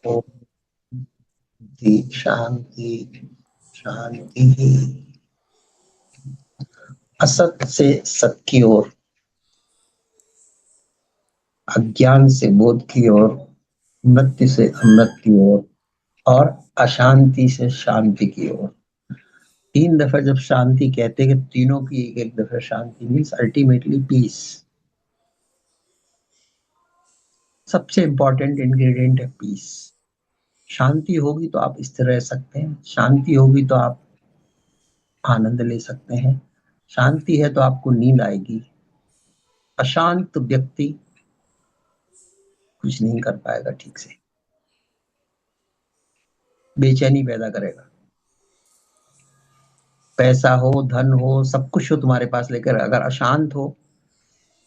ओम शांति शांति। असत से सत की ओर, अज्ञान से बोध की ओर, मृत्यु से अमृत की ओर और अशांति से शांति की ओर। 3 दफा जब शांति कहते हैं कि तीनों की एक एक दफा शांति मीन्स अल्टीमेटली पीस। सबसे इंपॉर्टेंट इंग्रेडिएंट है पीस। शांति होगी तो आप स्थिर रह सकते हैं, शांति होगी तो आप आनंद ले सकते हैं, शांति है तो आपको नींद आएगी। अशांत व्यक्ति कुछ नहीं कर पाएगा ठीक से, बेचैनी पैदा करेगा। पैसा हो, धन हो, सब कुछ हो तुम्हारे पास, लेकर अगर अशांत हो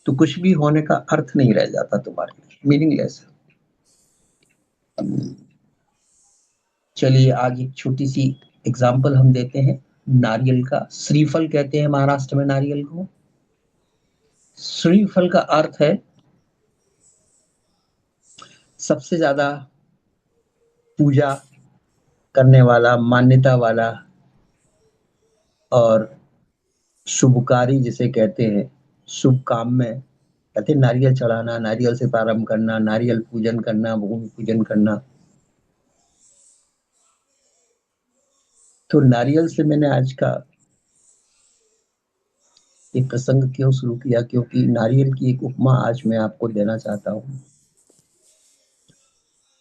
तो कुछ भी होने का अर्थ नहीं रह जाता तुम्हारे लिए, मीनिंगलेस। चलिए आज एक छोटी सी एग्जाम्पल हम देते हैं नारियल का। श्रीफल कहते हैं महाराष्ट्र में नारियल को। श्रीफल का अर्थ है सबसे ज्यादा पूजा करने वाला, मान्यता वाला और शुभकारी जिसे कहते हैं, शुभ काम में कहते हैं नारियल चढ़ाना, नारियल से प्रारंभ करना, नारियल पूजन करना, भूमि पूजन करना। तो नारियल से मैंने आज का ये प्रसंग क्यों शुरू किया, क्योंकि नारियल की एक उपमा आज मैं आपको देना चाहता हूँ।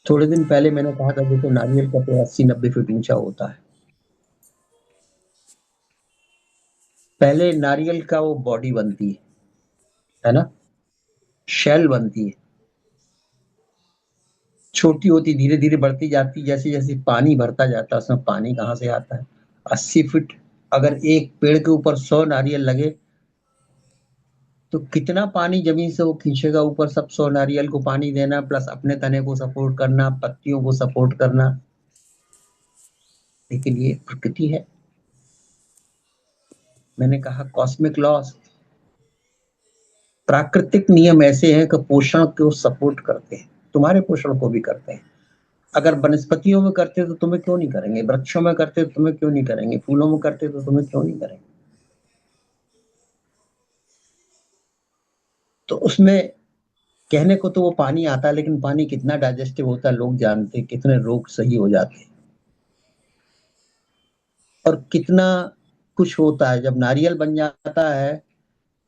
थोड़े दिन पहले मैंने कहा था देखो नारियल का पेड़ 80-90 फीट ऊंचा होता है। पहले नारियल का वो बॉडी बनती है ना, शेल बनती है, छोटी होती धीरे धीरे बढ़ती जाती, जैसे जैसे पानी भरता जाता है उसमें पानी कहाँ से आता है। 80 फीट, अगर एक पेड़ के ऊपर 100 नारियल लगे तो कितना पानी जमीन से वो खींचेगा ऊपर, सब 100 नारियल को पानी देना प्लस अपने तने को सपोर्ट करना, पत्तियों को सपोर्ट करना। लेकिन ये प्रकृति है। मैंने कहा कॉस्मिक लॉस, प्राकृतिक नियम ऐसे हैं कि पोषण को सपोर्ट करते हैं, तुम्हारे पोषण को भी करते हैं। अगर वनस्पतियों में करते तो तुम्हें क्यों नहीं करेंगे, वृक्षों में करते तो तुम्हें क्यों नहीं करेंगे, फूलों में करते तो तुम्हें क्यों नहीं करेंगे। तो उसमें कहने को तो वो पानी आता है, लेकिन पानी कितना डाइजेस्टिव होता है लोग जानते हैं, कितने रोग सही हो जाते हैं और कितना कुछ होता है। जब नारियल बन जाता है,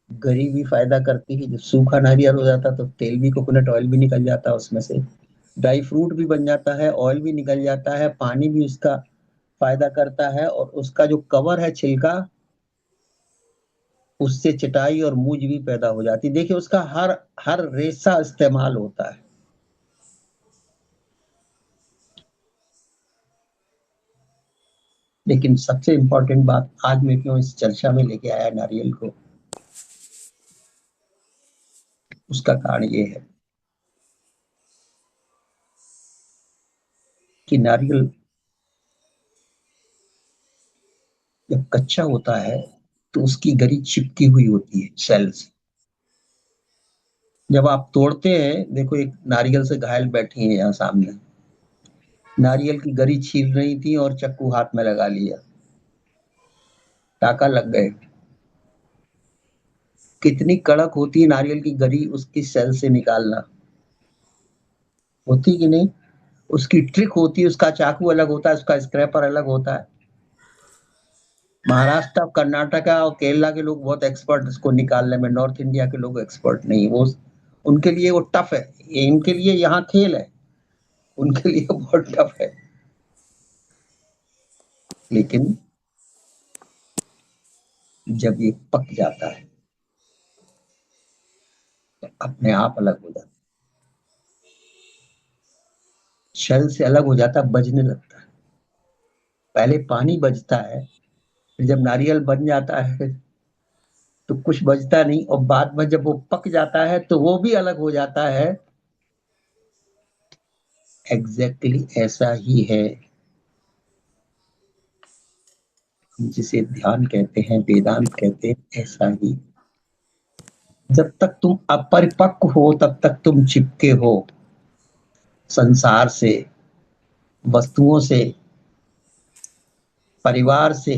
गरी भी फायदा करती है। जब सूखा नारियल हो जाता है तो तेल भी, कोकोनट ऑयल भी निकल जाता है उसमें से, ड्राई फ्रूट भी बन जाता है, ऑयल भी निकल जाता है, पानी भी उसका फायदा करता है और उसका जो कवर है छिलका, उससे चटाई और मूज भी पैदा हो जाती है। देखिए उसका हर हर रेशा इस्तेमाल होता है। लेकिन सबसे इंपॉर्टेंट बात आज मैं क्यों इस चर्चा में लेके आया नारियल को, उसका कारण ये है कि नारियल जब कच्चा होता है तो उसकी गरी चिपकी हुई होती है सेल से। जब आप तोड़ते हैं, देखो एक नारियल से घायल बैठी है यहाँ सामने, नारियल की गरी छील रही थी और चक्कू हाथ में लगा लिया, टाका लग गए। कितनी कड़क होती है नारियल की गरी, उसकी सेल से निकालना, होती कि नहीं। उसकी ट्रिक होती है, उसका चाकू अलग होता है, उसका स्क्रैपर अलग होता है। महाराष्ट्र, कर्नाटका और केरला के लोग बहुत एक्सपर्ट इसको निकालने में, नॉर्थ इंडिया के लोग एक्सपर्ट नहीं। वो उनके लिए वो टफ है, ये इनके लिए यहाँ खेल है, उनके लिए बहुत टफ है। लेकिन जब ये पक जाता है तो अपने आप अलग हो जाता है, शल से अलग हो जाता है, बजने लगता है। पहले पानी बजता है, फिर जब नारियल बन जाता है तो कुछ बजता नहीं, और बाद में जब वो पक जाता है तो वो भी अलग हो जाता है। एग्जैक्टली ऐसा ही है, जिसे ध्यान कहते हैं, वेदांत कहते हैं, ऐसा ही। जब तक तुम अपरिपक्व हो तब तक तुम चिपके हो संसार से, वस्तुओं से, परिवार से,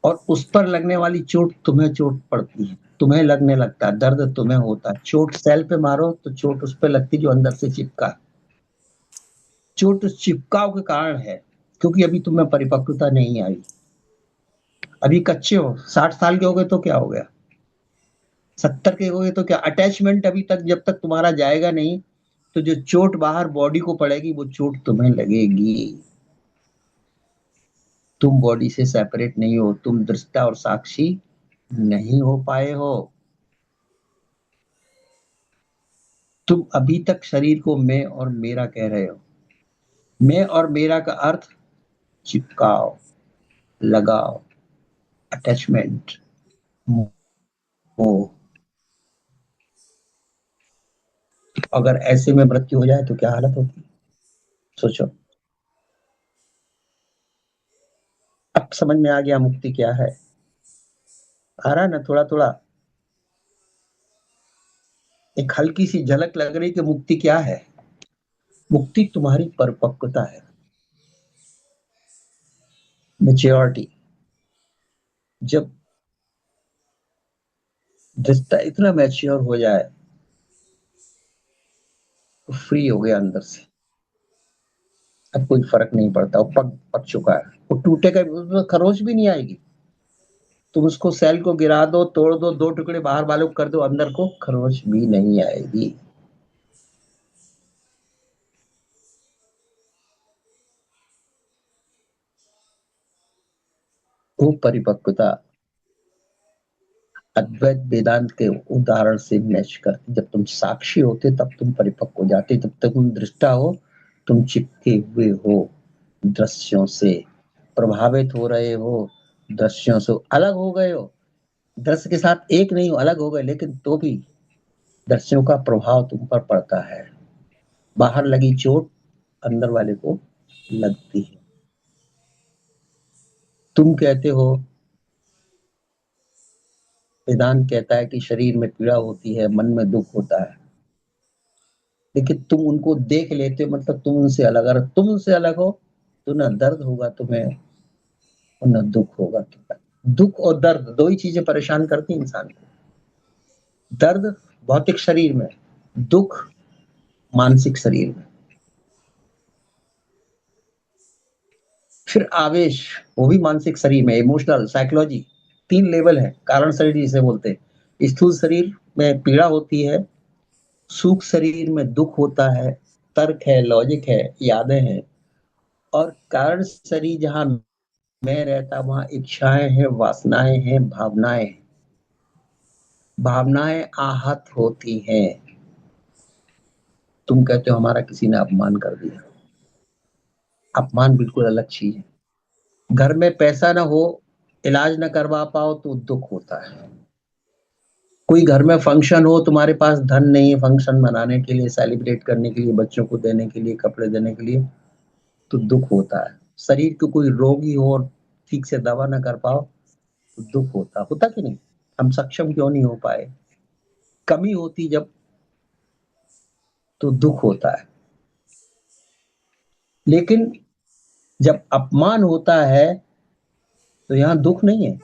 और उस पर लगने वाली चोट तुम्हें चोट पड़ती है, तुम्हें लगने लगता है, दर्द तुम्हें होता है। चोट सेल पे मारो तो चोट उस पे लगती जो अंदर से चिपका। चोट उस चिपकाव के कारण है, क्योंकि अभी तुम्हें परिपक्वता नहीं आई। अभी कच्चे हो, 60 साल के हो गए तो क्या हो गया, 70 के हो गए तो क्या, अटैचमेंट अभी तक जब तक तुम्हारा जाएगा नहीं, तो जो चोट बाहर बॉडी को पड़ेगी वो चोट तुम्हें लगेगी। तुम बॉडी से सेपरेट नहीं हो, तुम दृष्टा और साक्षी नहीं हो पाए हो। तुम अभी तक शरीर को मैं और मेरा कह रहे हो। मैं और मेरा का अर्थ चिपकाव, लगाव, अटैचमेंट, मोह। अगर ऐसे में मृत्यु हो जाए तो क्या हालत होगी, सोचो। अब समझ में आ गया मुक्ति क्या है, आ रहा है ना थोड़ा थोड़ा। एक हल्की सी झलक लग रही कि मुक्ति क्या है। मुक्ति तुम्हारी परिपक्वता है, मेच्योरिटी। जब रिश्ता इतना मैच्योर हो जाए तो फ्री हो गया अंदर से। अब कोई फर्क नहीं पड़ता, वो पक पक चुका है, वो टूटेगा भी, उसमें खरोच भी नहीं आएगी। तुम उसको सेल को गिरा दो, तोड़ दो, दो टुकड़े बाहर वालों को कर दो, अंदर को खरोच भी नहीं आएगी। वो परिपक्वता अद्वैत वेदांत के उदाहरण से मैच करती। जब तुम साक्षी होते तब तुम परिपक्व हो जाते, तब तक तुम दृष्टा हो, तुम चिपके हुए हो दृश्यों से, प्रभावित हो रहे हो दृश्यों से, अलग हो गए हो दृश्य के साथ, एक नहीं हो, अलग हो गए, लेकिन तो भी दृश्यों का प्रभाव तुम पर पड़ता है। बाहर लगी चोट अंदर वाले को लगती है। तुम कहते हो, वेदांत कहता है कि शरीर में पीड़ा होती है, मन में दुख होता है, लेकिन तुम उनको देख लेते हो, मतलब तुम उनसे अलग। अगर तुम उनसे अलग हो तो ना दर्द होगा तुम्हें और ना दुख होगा तुम्हें। दुख और दर्द दो ही चीजें परेशान करती इंसान को। दर्द भौतिक शरीर में, दुख मानसिक शरीर में। फिर आवेश, वो भी मानसिक शरीर में, इमोशनल साइकोलॉजी। तीन लेवल है कारण शरीर जिसे बोलते हैं। स्थूल शरीर में पीड़ा होती है, सूक्ष्म शरीर में दुख होता है, तर्क है, लॉजिक है, यादें हैं, और कारण शरीर जहां मैं रहता वहां इच्छाएं हैं, वासनाएं हैं, भावनाएं हैं। भावनाएं आहत होती हैं। तुम कहते हो हमारा किसी ने अपमान कर दिया। अपमान बिल्कुल अलग चीज है। घर में पैसा ना हो, इलाज ना करवा पाओ तो दुख होता है। कोई घर में फंक्शन हो, तुम्हारे पास धन नहीं है फंक्शन मनाने के लिए, सेलिब्रेट करने के लिए, बच्चों को देने के लिए, कपड़े देने के लिए, तो दुख होता है। शरीर को कोई रोगी हो और ठीक से दवा ना कर पाओ तो दुख होता होता कि नहीं। हम सक्षम क्यों नहीं हो पाए, कमी होती जब, तो दुख होता है। लेकिन जब अपमान होता है तो यहाँ दुख नहीं है,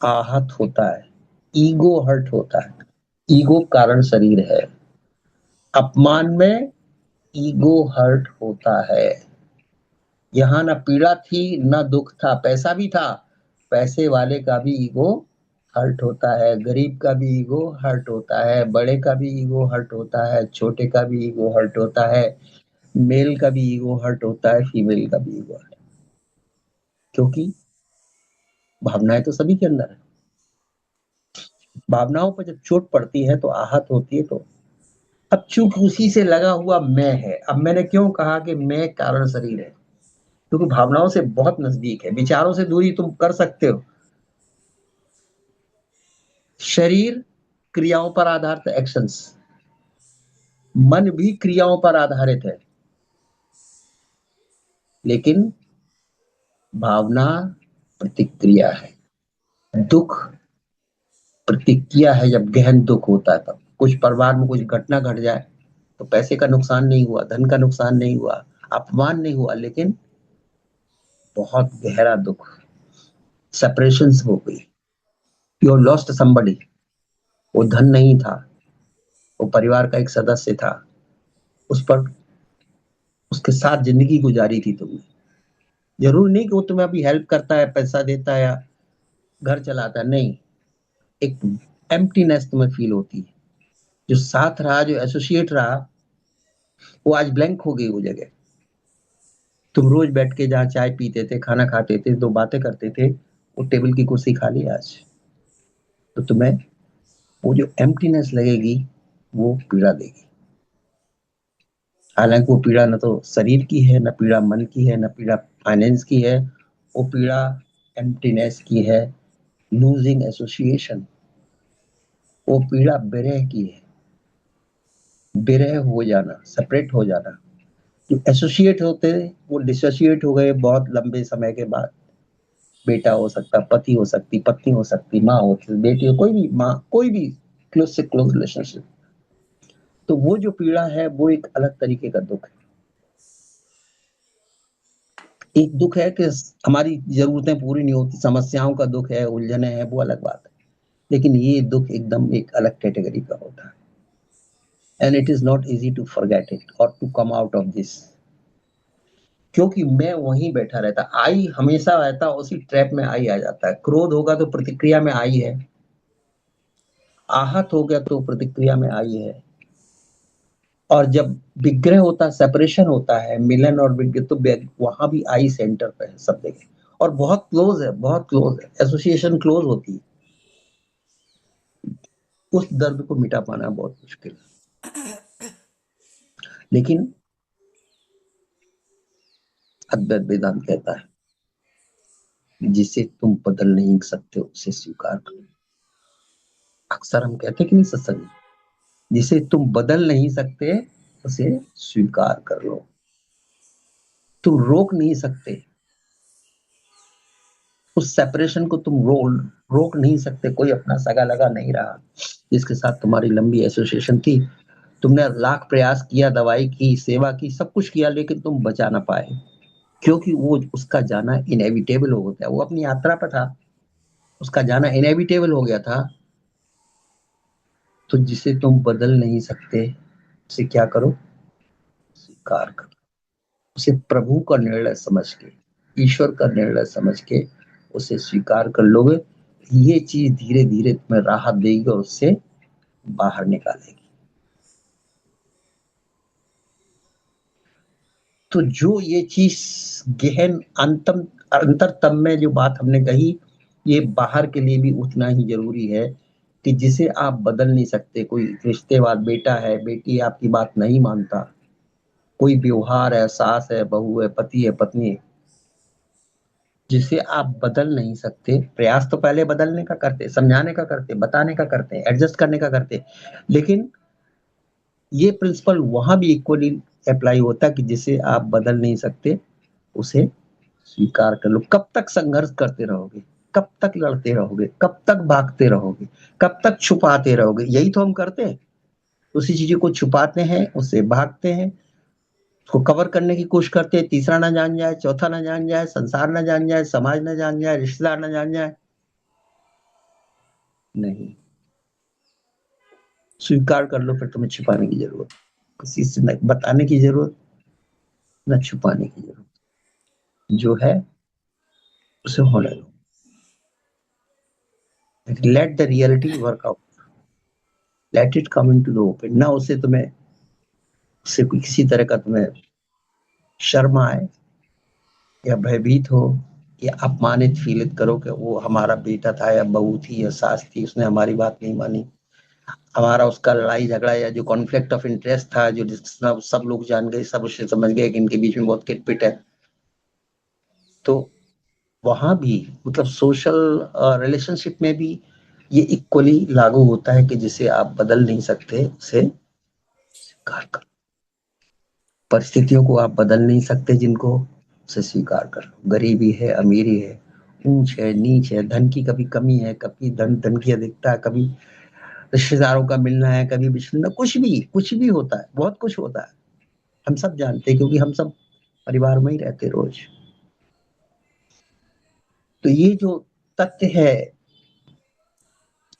आहत होता है, ईगो हर्ट होता है। ईगो कारण शरीर है। अपमान में ईगो हर्ट होता है। यहाँ ना पीड़ा थी ना दुख था, पैसा भी था, पैसे वाले का भी ईगो हर्ट होता है, गरीब का भी ईगो हर्ट होता है, बड़े का भी ईगो हर्ट होता है, छोटे का भी ईगो हर्ट होता है, मेल का भी ईगो हर्ट होता है, फीमेल का भी ईगो हर्ट। क्योंकि भावनाएं तो सभी के अंदर है। भावनाओं पर जब चोट पड़ती है तो आहत होती है। तो अब चूंकि उसी से लगा हुआ मैं है, अब मैंने क्यों कहा कि मैं कारण शरीर है, क्योंकि भावनाओं से बहुत नजदीक है। विचारों से दूरी तुम कर सकते हो, शरीर क्रियाओं पर आधारित एक्शंस, मन भी क्रियाओं पर आधारित है, लेकिन भावना प्रतिक्रिया है। दुख प्रतिक्रिया है। जब गहन दुख होता है तब कुछ परिवार में कुछ घटना घट जाए तो पैसे का नुकसान नहीं हुआ, धन का नुकसान नहीं हुआ, अपमान नहीं हुआ, लेकिन बहुत गहरा दुख, सेपरेशंस हो गई। You lost somebody. वो धन नहीं था, वो परिवार का एक सदस्य था, उस पर उसके साथ जिंदगी गुजारी थी तुमने। जरूर नहीं कि वो तुम्हें अभी हेल्प करता है, पैसा देता है या घर चलाता है, नहीं। एक एम्प्टीनेस तुम्हें फील होती है। जो साथ रहा, जो एसोसिएट रहा, वो आज ब्लैंक हो गई वो जगह। तुम रोज बैठ के जहाँ चाय पीते थे, खाना खाते थे, दो बातें करते थे, वो टेबल की कुर्सी खाली है आज। तो तुम्हें वो जो एम्प्टीनेस लगेगी, वो पीड़ा देगी। हालांकि वो पीड़ा न तो शरीर की है, न पीड़ा मन की है, न पीड़ा फाइनेंस की है, वो पीड़ा एम्प्टीनेस की है, लूजिंग एसोसिएशन। वो पीड़ा विरह की है, विरह हो जाना, सेपरेट हो जाना। जो एसोसिएट होते वो डिसोसिएट हो गए बहुत लंबे समय के बाद। बेटा हो सकता, पति हो सकती, पत्नी हो सकती, माँ हो सकती, बेटी हो, कोई भी माँ, कोई भी क्लोज से क्लोज रिलेशनशिप। तो वो जो पीड़ा है वो एक अलग तरीके का दुख है। एक दुख है कि हमारी जरूरतें पूरी नहीं होती, समस्याओं का दुख है, उलझने हैं, वो अलग बात है। लेकिन ये दुख एकदम एक अलग कैटेगरी का होता है। And it is not easy to forget it और to come out of this. क्योंकि मैं वहीं बैठा रहता, आई हमेशा रहता, उसी ट्रैप में आई आ जाता है। क्रोध होगा तो प्रतिक्रिया में आई है, आहत हो गया तो प्रतिक्रिया में आई है। और जब विग्रह होता है, सेपरेशन होता है, मिलन और विग्रह, तो वहां भी आई सेंटर पे है सब जगह। और बहुत क्लोज है, बहुत क्लोज है, एसोसिएशन क्लोज होती है। उस दर्द को मिटा पाना बहुत मुश्किल है। लेकिन अद्वैत वेदांत कहता है जिसे तुम बदल नहीं सकते उसे स्वीकार करो। अक्सर हम कहते कि नहीं सत्संग में, जिसे तुम बदल नहीं सकते उसे स्वीकार कर लो। तुम रोक नहीं सकते उस सेपरेशन को, तुम रोक नहीं सकते। कोई अपना सगा लगा नहीं रहा जिसके साथ तुम्हारी लंबी एसोसिएशन थी। तुमने लाख प्रयास किया, दवाई की, सेवा की, सब कुछ किया, लेकिन तुम बचा ना पाए। क्योंकि वो उसका जाना इनएविटेबल हो गया, वो अपनी यात्रा पर था, उसका जाना इनएविटेबल हो गया था। तो जिसे तुम बदल नहीं सकते उसे क्या करो, स्वीकार करो। उसे प्रभु का निर्णय समझ के, ईश्वर का निर्णय समझ के उसे स्वीकार कर लोगे। ये चीज धीरे धीरे तुम्हें राहत देगी और उससे बाहर निकालेगी। तो जो ये चीज गहन अंतम अंतरतम में जो बात हमने कही, ये बाहर के लिए भी उतना ही जरूरी है कि जिसे आप बदल नहीं सकते। कोई रिश्तेदार, बेटा है, बेटी है, आपकी बात नहीं मानता, कोई व्यवहार है, सास है, बहू है, पति है, पत्नी है, जिसे आप बदल नहीं सकते। प्रयास तो पहले बदलने का करते, समझाने का करते, बताने का करते, एडजस्ट करने का करते। लेकिन ये प्रिंसिपल वहां भी इक्वली अप्लाई होता है कि जिसे आप बदल नहीं सकते उसे स्वीकार कर लो। कब तक संघर्ष करते रहोगे, कब तक लड़ते रहोगे, कब तक भागते रहोगे, कब तक छुपाते रहोगे? यही तो हम करते हैं। उसी चीजों को छुपाते हैं, उससे भागते हैं, उसको कवर करने की कोशिश करते हैं। तीसरा ना जान जाए, चौथा ना जान जाए, संसार ना जान जाए, समाज ना जान जाए, रिश्तेदार ना जान जाए। नहीं, स्वीकार कर लो, फिर तुम्हें छिपाने की जरूरत, किसी से न बताने की जरूरत, न छुपाने की जरूरत। जो है उसे होने दो। Let the reality work out, let it come into the open. ना उसे तुम्हें, उससे किसी तरह का तुम्हें शर्म आए या भयभीत हो या अपमानित फील करो कि वो हमारा बेटा था या बहू थी या सास थी, उसने हमारी बात नहीं मानी। हमारा उसका लड़ाई झगड़ा या जो कॉन्फ्लिक्ट ऑफ इंटरेस्ट था, जो सब लोग जान गए, सब उससे समझ गए कि इनके बीच में बहुत किटपिट है। तो वहां भी मतलब सोशल रिलेशनशिप में भी ये इक्वली लागू होता है कि जिसे आप बदल नहीं सकते उसे स्वीकार कर। परिस्थितियों को आप बदल नहीं सकते जिनको, उसे स्वीकार कर लो। गरीबी है, अमीरी है, ऊंच है, नीच है, धन की कभी कमी है, कभी धन धन की अधिकता, कभी रिश्तेदारों का मिलना है, कभी बिछड़ना, कुछ भी होता है, बहुत कुछ होता है। हम सब जानते हैं क्योंकि हम सब परिवार में ही रहते रोज। तो ये जो तथ्य है,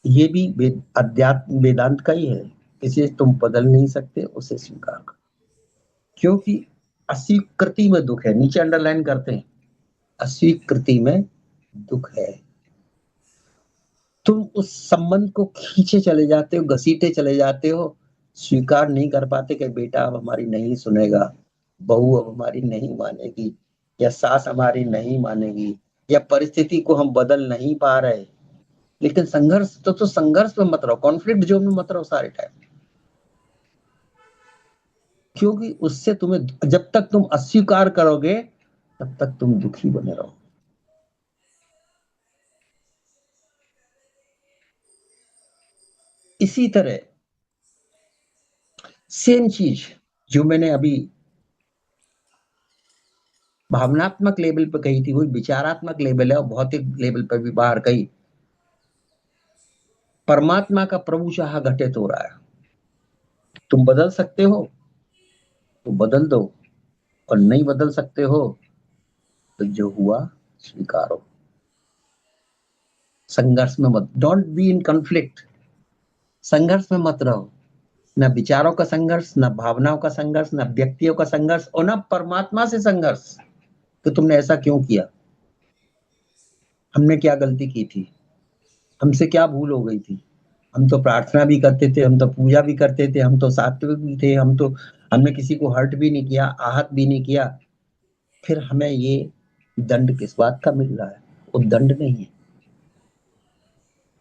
ये भी अध्यात्म वेदांत का ही है। इसे तुम बदल नहीं सकते, उसे स्वीकार करो। क्योंकि अस्वीकृति में दुख है, नीचे अंडरलाइन करते हैं, अस्वीकृति में दुख है। तुम उस संबंध को खींचे चले जाते हो, घसीटे चले जाते हो, स्वीकार नहीं कर पाते कि बेटा अब हमारी नहीं सुनेगा, बहू अब हमारी नहीं मानेगी, या सास हमारी नहीं मानेगी, या परिस्थिति को हम बदल नहीं पा रहे। लेकिन संघर्ष तो संघर्ष में मत रहो, कॉन्फ्लिक्ट जोन में मत रहो सारे टाइम। क्योंकि उससे तुम्हें, जब तक तुम अस्वीकार करोगे तब तक तुम दुखी बने रहो। इसी तरह सेम चीज जो मैंने अभी भावनात्मक लेवल पर कही थी, वही विचारात्मक लेवल है और भौतिक लेवल पर भी बाहर कही। परमात्मा का प्रभु चाह घटित हो रहा है, तुम बदल सकते हो तो बदल दो, और नहीं बदल सकते हो तो जो हुआ स्वीकारो। संघर्ष में मत, डोंट बी इन कॉन्फ्लिक्ट, संघर्ष में मत रहो। न विचारों का संघर्ष, न भावनाओं का संघर्ष, न व्यक्तियों का संघर्ष, और न परमात्मा से संघर्ष कि तुमने ऐसा क्यों किया, हमने क्या गलती की थी, हमसे क्या भूल हो गई थी। हम तो प्रार्थना भी करते थे, हम तो पूजा भी करते थे, हम तो सात्विक भी थे, हमने किसी को हर्ट भी नहीं किया, आहत भी नहीं किया। फिर हमें ये दंड किस बात का मिल रहा है? वो दंड नहीं है,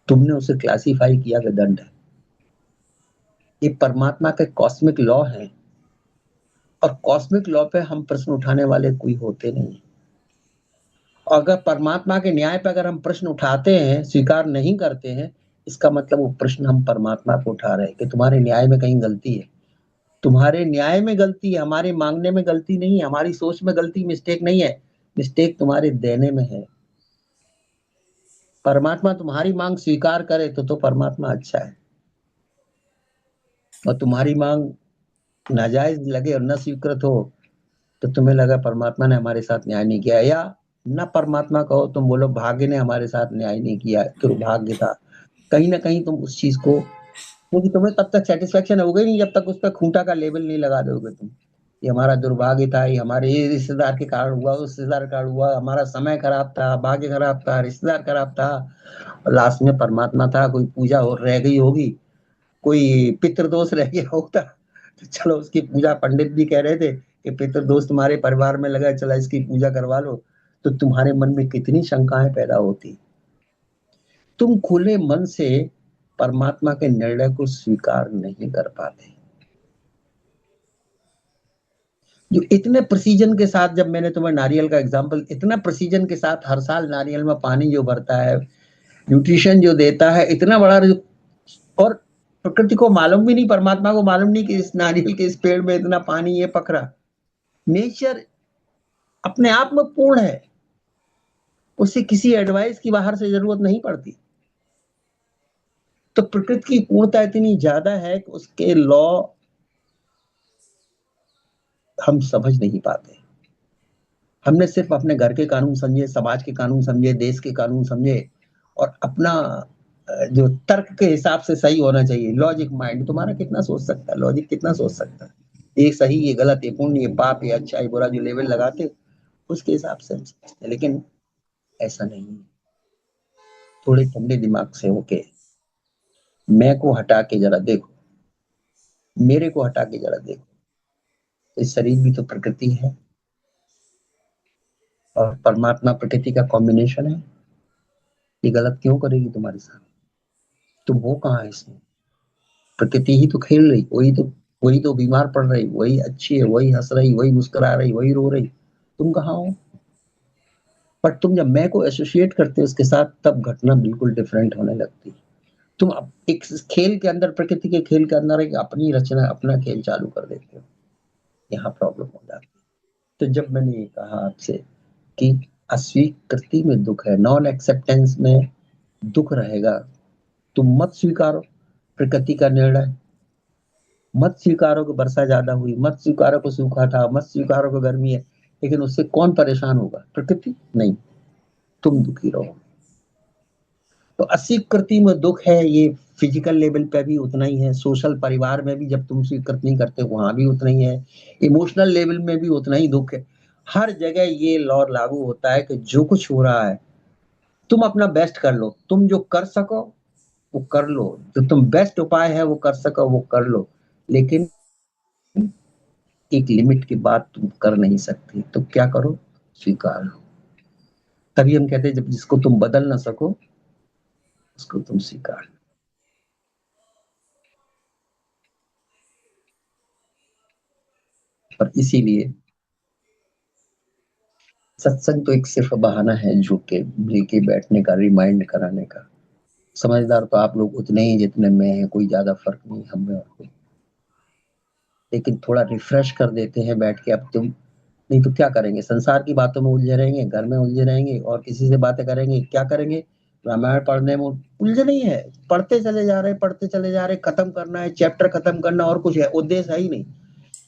तुमने उसे क्लासिफाई किया कि दंड है। ये परमात्मा के कॉस्मिक लॉ है, और कॉस्मिक लॉ पे हम प्रश्न उठाने वाले कोई होते नहीं। अगर परमात्मा के न्याय पे अगर हम प्रश्न उठाते हैं, स्वीकार नहीं करते हैं, इसका मतलब वो प्रश्न हम परमात्मा को उठा रहे हैं कि तुम्हारे न्याय में कहीं गलती है। तुम्हारे न्याय में गलती है, हमारे मांगने में गलती नहीं है, हमारी सोच में गलती, मिस्टेक नहीं है, मिस्टेक तुम्हारे देने में है। परमात्मा तुम्हारी मांग स्वीकार करे तो परमात्मा अच्छा है, और तुम्हारी मांग नाजायज लगे और न स्वीकृत हो तो तुम्हें लगा परमात्मा ने हमारे साथ न्याय नहीं किया, या न परमात्मा कहो, तुम बोलो भाग्य ने हमारे साथ न्याय नहीं किया, दुर्भाग्य था। कहीं ना कहीं तुम उस चीज को, क्योंकि तुम्हें तब तक सेटिस्फेक्शन होगा ही नहीं जब तक उस पर खूंटा का लेबल नहीं लगा दोगे तुम। ये हमारा दुर्भाग्य था, ये हमारे ये रिश्तेदार के कारण हुआ, उस रिश्तेदार के कारण हुआ, हमारा समय खराब था, भाग्य खराब था, रिश्तेदार खराब था। और लास्ट में परमात्मा था, कोई पूजा हो रह गई होगी, कोई पितृदोष रह गया होगा, तो चलो उसकी पूजा, पंडित भी कह रहे थे कि पितृदोष तुम्हारे परिवार में लगा, चला इसकी पूजा करवा लो, तो तुम्हारे मन में कितनी शंकाएं पैदा होती। तुम खुले मन से परमात्मा के निर्णय को स्वीकार नहीं कर पाते। जो इतने प्रिसीजन के साथ, जब मैंने तुम्हें नारियल का एग्जांपल, इतना प्रिसीजन के साथ हर साल नारियल में पानी जो भरता है, न्यूट्रिशन जो देता है, इतना बड़ा, और प्रकृति को मालूम भी नहीं, परमात्मा को मालूम नहीं कि इस नारियल के इस पेड़ में इतना पानी ये पक रहा। नेचर अपने आप में पूर्ण है, उसे किसी एडवाइस की बाहर से जरूरत नहीं पड़ती। तो प्रकृति की पूर्णता इतनी ज्यादा है कि उसके लॉ हम समझ नहीं पाते। हमने सिर्फ अपने घर के कानून समझे, समाज के कानून समझे, देश के कानून समझे, और अपना जो तर्क के हिसाब से सही होना चाहिए, लॉजिक माइंड तुम्हारा कितना सोच सकता है, लॉजिक कितना सोच सकता है, ये सही, ये गलत, ये पुण्य, ये पाप, ये अच्छा, ये बुरा, जो लेवल लगाते उसके हिसाब से हम समझते हैं। लेकिन ऐसा नहीं है। थोड़े ठंडे दिमाग से होके मैं को हटा के जरा देखो, मेरे को हटा के जरा देखो, इस शरीर भी तो प्रकृति है, और परमात्मा प्रकृति का कॉम्बिनेशन है। ये गलत क्यों करेगी तुम्हारे साथ? तुम हो कहाँ है इसमें? प्रकृति ही तो खेल रही, वही तो बीमार पड़ रही, वही अच्छी है, वही हंस रही, वही मुस्कुरा रही, वही रो रही, तुम कहाँ हो? बट तुम जब मैं को एसोसिएट करते हो उसके साथ, तब घटना बिल्कुल डिफरेंट होने लगती है। तुम एक खेल के अंदर, प्रकृति के खेल के अंदर एक अपनी रचना, अपना खेल चालू कर देते हो, यहाँ प्रॉब्लम हो जाती है। तो जब मैंने ये कहा आपसे कि अस्वीकृति में दुख है, नॉन एक्सेप्टेंस में दुख रहेगा, तुम मत स्वीकारो, प्रकृति का निर्णय। मत स्वीकारो कि वर्षा ज्यादा हुई, मत स्वीकारो कि सूखा था, मत स्वीकारो कि गर्मी है, लेकिन उससे कौन परेशान होगा? प्रकृति नहीं, तुम दुखी रहो। तो अस्वीकृति में दुख है, ये फिजिकल लेवल पे भी उतना ही है, सोशल परिवार में भी जब तुम स्वीकृत नहीं करते वहां भी उतना ही है, इमोशनल लेवल में भी उतना ही दुख है। हर जगह ये लॉ लागू होता है कि जो कुछ हो रहा है तुम अपना बेस्ट कर लो, तुम जो कर सको वो कर लो, जो तुम बेस्ट उपाय है वो कर सको वो कर लो, लेकिन एक लिमिट के बाद तुम कर नहीं सकते, तो क्या करो? स्वीकार लो। तभी हम कहते हैं जब जिसको तुम बदल ना सको उसको तुम स्वीकार लो। और इसीलिए सत्संग तो एक सिर्फ बहाना है झुक के मिल के बैठने का, रिमाइंड कराने का। समझदार तो आप लोग उतने ही जितने में हैं, कोई ज्यादा फर्क नहीं हम में और कोई, लेकिन थोड़ा रिफ्रेश कर देते हैं बैठ के। अब तुम नहीं तो क्या करेंगे? संसार की बातों में उलझे रहेंगे, घर में उलझे रहेंगे और किसी से बातें करेंगे, क्या करेंगे? रामायण पढ़ने में उलझे नहीं है, पढ़ते चले जा रहे, पढ़ते चले जा रहे, खत्म करना है, चैप्टर खत्म करना, और कुछ है उद्देश्य है ही नहीं।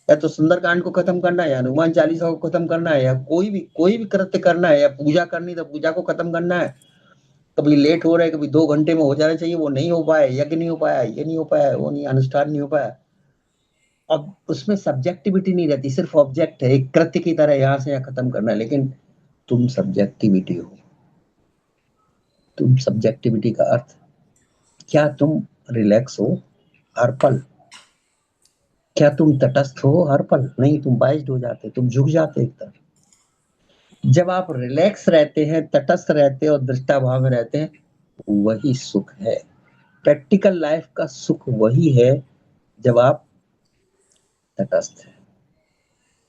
या तो सुंदरकांड को खत्म करना है, या हनुमान चालीसा को खत्म करना है, या कोई भी कृत्य करना है, या पूजा करनी तो पूजा को खत्म करना है। कभी लेट हो रहा है, कभी 2 घंटे में हो जाना चाहिए, वो नहीं हो पाया, यज्ञ नहीं हो पाया, ये नहीं हो पाया, वो नहीं, अनुष्ठान नहीं हो पाया। अब उसमें सब्जेक्टिविटी नहीं रहती, सिर्फ ऑब्जेक्ट है, एक कृत्य की तरह यहाँ से यहाँ खत्म करना है, लेकिन तुम सब्जेक्टिविटी हो। तुम सब्जेक्टिविटी का अर्थ क्या? तुम रिलैक्स हो हर पल? क्या तुम तटस्थ हो हर पल? नहीं, तुम बाइज्ड हो जाते, तुम झुक जाते एक तरफ। जब आप रिलैक्स रहते हैं, तटस्थ रहते हैं और दृष्टा भाव में रहते हैं, वही सुख है। प्रैक्टिकल लाइफ का सुख वही है जब आप तटस्थ हैं,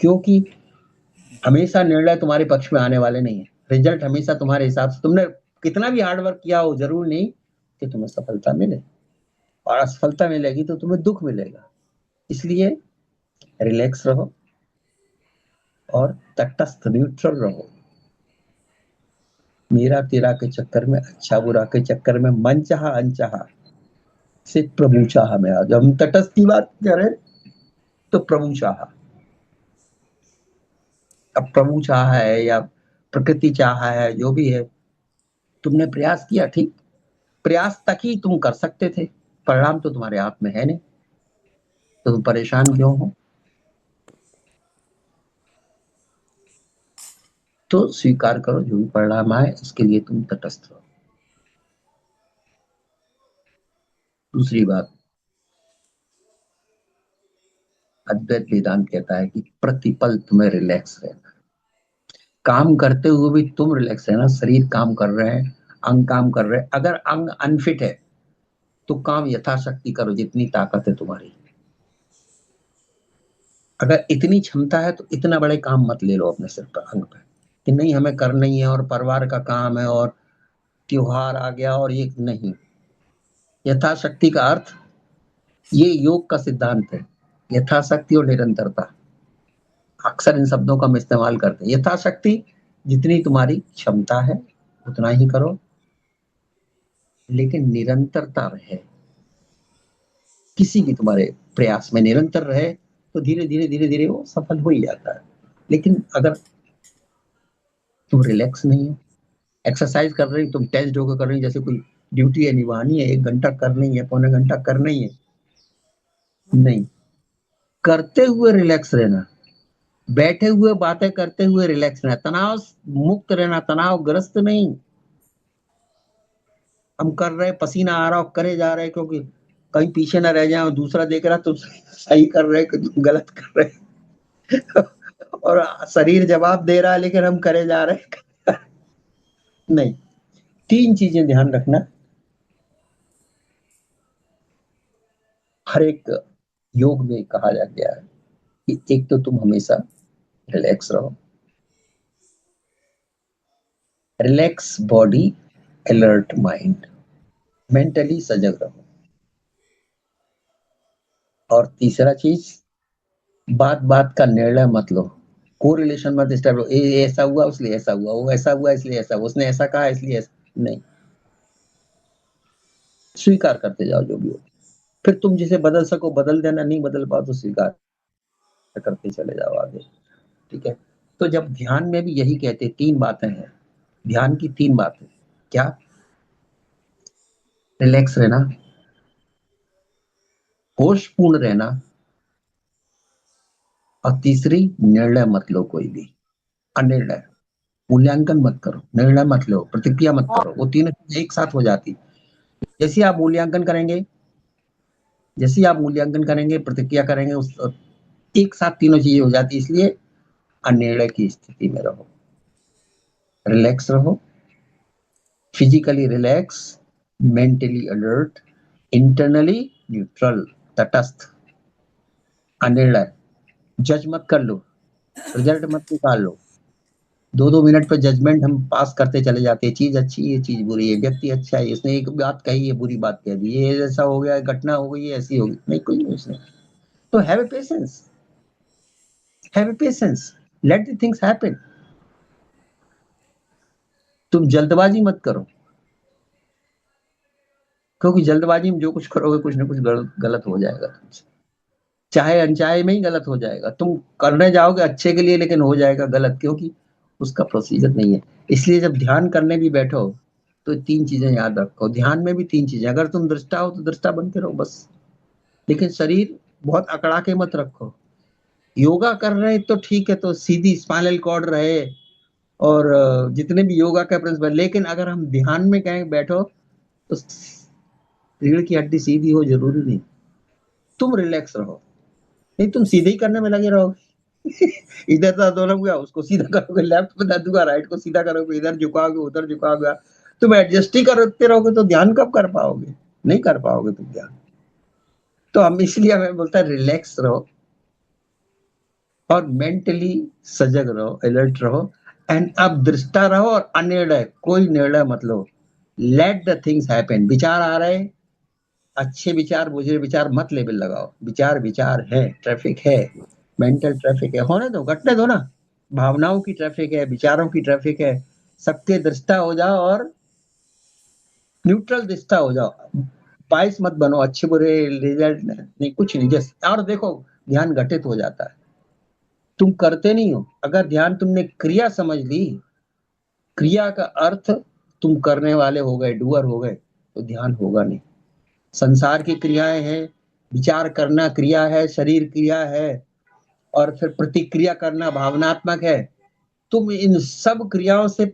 क्योंकि हमेशा निर्णय तुम्हारे पक्ष में आने वाले नहीं है, रिजल्ट हमेशा तुम्हारे हिसाब से, तुमने कितना भी हार्ड वर्क किया हो जरूर नहीं कि तुम्हें सफलता मिले, और असफलता मिलेगी तो तुम्हें दुख मिलेगा। इसलिए रिलैक्स रहो और तटस्थ न्यूट्रल रहो। मेरा तेरा के चक्कर में, अच्छा बुरा के चक्कर में, मन चाहा अनचाहा से प्रभु चाहा में आ। जब हम तटस्थ की बात करें तो प्रभु चाहा। अब प्रभु चाहा है या प्रकृति चाहा है, जो भी है, तुमने प्रयास किया, ठीक, प्रयास तक ही तुम कर सकते थे, परिणाम तो तुम्हारे हाथ में है नहीं, तो तुम परेशान क्यों हो? तो स्वीकार करो, जो भी परिणाम आए उसके लिए तुम तटस्थ रहो। दूसरी बात, अद्वैत वेदांत कहता है कि प्रतिपल तुम्हें रिलैक्स रहना। काम करते हुए भी तुम रिलैक्स रहना। शरीर काम कर रहे हैं, अंग काम कर रहे हैं, अगर अंग अनफिट है तो काम यथाशक्ति करो जितनी ताकत है तुम्हारी। अगर इतनी क्षमता है तो इतना बड़े काम मत ले लो अपने सिर पर, अंग पर, कि नहीं हमें करना ही है और परिवार का काम है और त्योहार आ गया और ये नहीं। यथाशक्ति का अर्थ, ये योग का सिद्धांत है, यथाशक्ति और निरंतरता। अक्सर इन शब्दों का हम इस्तेमाल करते हैं। यथाशक्ति जितनी तुम्हारी क्षमता है उतना ही करो, लेकिन निरंतरता रहे, किसी भी तुम्हारे प्रयास में निरंतर रहे, तो धीरे धीरे धीरे धीरे वो सफल हो ही जाता है। लेकिन अगर तुम रिलैक्स नहीं हो, एक्सरसाइज कर रही, तुम टेंस्ड होकर कर रही, जैसे कोई ड्यूटी है निभानी है, 1 घंटा करनी है, पौने घंटा करना ही है, नहीं, करते हुए रिलैक्स रहना, बैठे हुए बातें करते हुए रिलैक्स रहना, तनाव मुक्त रहना, तनाव ग्रस्त नहीं। हम कर रहे, पसीना आ रहा हो, करे जा रहे, क्योंकि कहीं पीछे ना रह जाए, दूसरा देख रहा तो सही कर रहे कि तुम गलत कर रहे। और शरीर जवाब दे रहा है लेकिन हम करे जा रहे। नहीं, 3 चीजें ध्यान रखना। हर एक योग में कहा जा गया है कि एक तो तुम हमेशा रिलैक्स रहो, relax body, alert mind, mentally सजग रहो। और तीसरा चीज, बात बात का निर्णय मत लो, को रिलेशन मत स्टैब्लिश, ऐसा हुआ इसलिए ऐसा हुआ, वो ऐसा हुआ इसलिए ऐसा, उसने ऐसा कहा इसलिए ऐसा, नहीं, स्वीकार करते जाओ जो भी हो। फिर तुम जिसे बदल सको बदल देना, नहीं बदल पाओ तो स्वीकार करते चले जाओ आगे। ठीक है, तो जब ध्यान में भी यही कहते, 3 बातें हैं ध्यान की, 3 बातें क्या? रिलैक्स रहना, होशपूर्ण रहना, और तीसरी निर्णय मत लो कोई भी, अनिर्णय। मूल्यांकन मत करो, निर्णय मत लो, प्रतिक्रिया मत करो, वो तीनों चीजें एक साथ हो जाती। जैसे ही आप मूल्यांकन करेंगे, जैसे ही आप मूल्यांकन करेंगे, प्रतिक्रिया करेंगे, उस एक साथ तीनों चीजें हो जाती, इसलिए अनिर्णय की स्थिति में रहो, रिलैक्स रहो, physically relax, mentally alert, internally neutral, तटस्थ, अनिर्णय। जज मत कर लो, रिजल्ट मत निकाल लो, 2-2 मिनट पे जजमेंट हम पास करते चले जाते हैं, चीज अच्छी है, चीज बुरी है, व्यक्ति अच्छा है, इसने एक बात कही है, बुरी बात कह दी, ये ऐसा हो गया, घटना हो गई, ऐसी हो गई, नहीं कोई नहीं उसने। तो have a patience, have a patience, late the things happen. तुम जल्दबाजी मत करो, क्योंकि जल्दबाजी में जो कुछ करोगे कुछ ना कुछ गलत हो जाएगा तुमसे, चाहे अनचाहे में ही गलत हो जाएगा। तुम करने जाओगे अच्छे के लिए, लेकिन हो जाएगा गलत, क्योंकि उसका प्रोसीजर नहीं है। इसलिए जब ध्यान करने भी बैठो तो 3 चीजें याद रखो, ध्यान में भी 3 चीजें, अगर तुम दृष्टा हो तो दृष्टा बन के रहो बस, लेकिन शरीर बहुत अकड़ा के मत रखो। योगा कर रहे हैं तो ठीक है, तो सीधी स्पाइनल कॉर्ड रहे, और जितने भी योगा के प्रिंसिपल, लेकिन अगर हम ध्यान में कहें बैठो तो रीढ़ की हड्डी सीधी हो जरूरी नहीं, तुम रिलैक्स रहो, नहीं तुम सीधे ही करने में लगे रहोगे। इधर दर्द होना हुआ उसको सीधा करोगे, लेफ्ट में दर्द हुआ राइट को सीधा करोगे, इधर झुकाओगे उधर झुकाओगे, तुम एडजस्ट ही करते रहोगे तो ध्यान कब कर पाओगे? नहीं कर पाओगे तुम ध्यान। तो हम इसलिए हमें बोलता है रिलैक्स रहो, और मेंटली सजग रहो, अलर्ट रहो, एंड अब दृष्टा रहो, और अनिर्णय, कोई निर्णय मत लो, लेट द थिंग्स हैपन। विचार आ रहे, अच्छे विचार बुरे विचार मत लेबल लगाओ, विचार विचार है, ट्रैफिक है, मेंटल ट्रैफिक है, होने दो, घटने दो ना। भावनाओं की ट्रैफिक है, विचारों की ट्रैफिक है, सबके दृष्टा हो जाओ, और न्यूट्रल दृष्टा हो जाओ, बाइस मत बनो, अच्छे बुरे रिजल्ट नहीं, कुछ नहीं, जस्ट और देखो, ध्यान घटित हो जाता है, तुम करते नहीं हो। अगर ध्यान तुमने क्रिया समझ ली, क्रिया का अर्थ तुम करने वाले हो गए, डूअर हो गए, तो ध्यान होगा नहीं। संसार की क्रियाएं हैं, विचार करना क्रिया है, शरीर क्रिया है, और फिर प्रतिक्रिया करना भावनात्मक है। तुम इन सब क्रियाओं से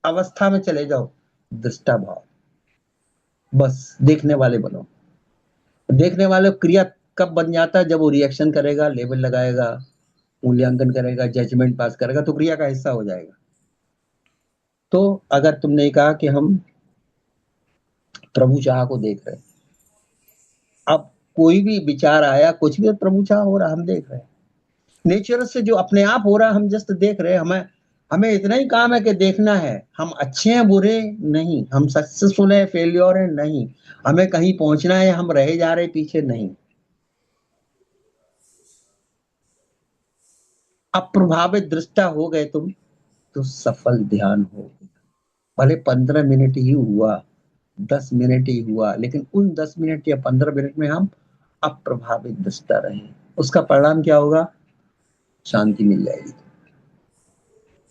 अवस्था में चले जाओ, दृष्टा भाव, बस देखने वाले बनो। देखने वाले क्रिया कब बन जाता है? जब वो रिएक्शन करेगा, लेबल लगाएगा, मूल्यांकन करेगा, जजमेंट पास करेगा, तो क्रिया का हिस्सा हो जाएगा। तो अगर तुमने कहा कि हम प्रभु चाह को देख रहे हैं, अब कोई भी विचार आया, कुछ भी प्रभु चाह हो रहा, हम देख रहे हैं, नेचर से जो अपने आप हो रहा है, हम जस्ट देख रहे हैं। हमें हमें इतना ही काम है कि देखना है, हम अच्छे हैं बुरे नहीं, हम सक्सेसफुल है फेलियर है नहीं, हमें कहीं पहुंचना है, हम रहे जा रहे पीछे नहीं। अप्रभावित दृष्टा हो गए तुम, तो सफल ध्यान हो। भले 15 मिनट ही हुआ, 10 मिनट ही हुआ, लेकिन उन 10 मिनट या 15 मिनट में हम अप्रभावित दृष्टा रहे, उसका परिणाम क्या होगा? शांति मिल जाएगी,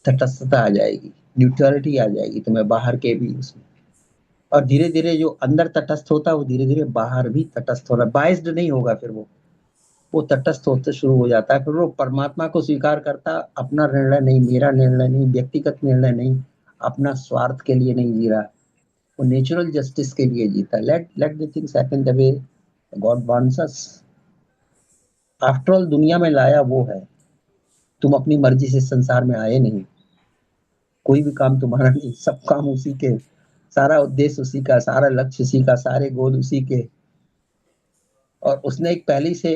तटस्थता आ जाएगी, न्यूट्रलिटी आ जाएगी तुम्हें बाहर के भी उसमें, और धीरे धीरे जो अंदर तटस्थ होता है वो धीरे धीरे बाहर भी तटस्थ होना, बाइस्ड नहीं होगा, फिर वो तटस्थ होते शुरू हो जाता है, फिर वो परमात्मा को स्वीकार करता, अपना निर्णय नहीं, मेरा निर्णय नहीं, व्यक्तिगत निर्णय नहीं, अपना स्वार्थ के लिए नहीं जी रहा, वो नेचुरल जस्टिस के लिए जीता। Let let the things happen the way God wants us. After all दुनिया में लाया वो है, तुम अपनी मर्जी से संसार में आए नहीं, कोई भी काम तुम्हारा नहीं, सब काम उसी के, सारा उद्देश्य उसी का, सारा लक्ष्य उसी का, सारे गोल उसी के, और उसने एक पहले से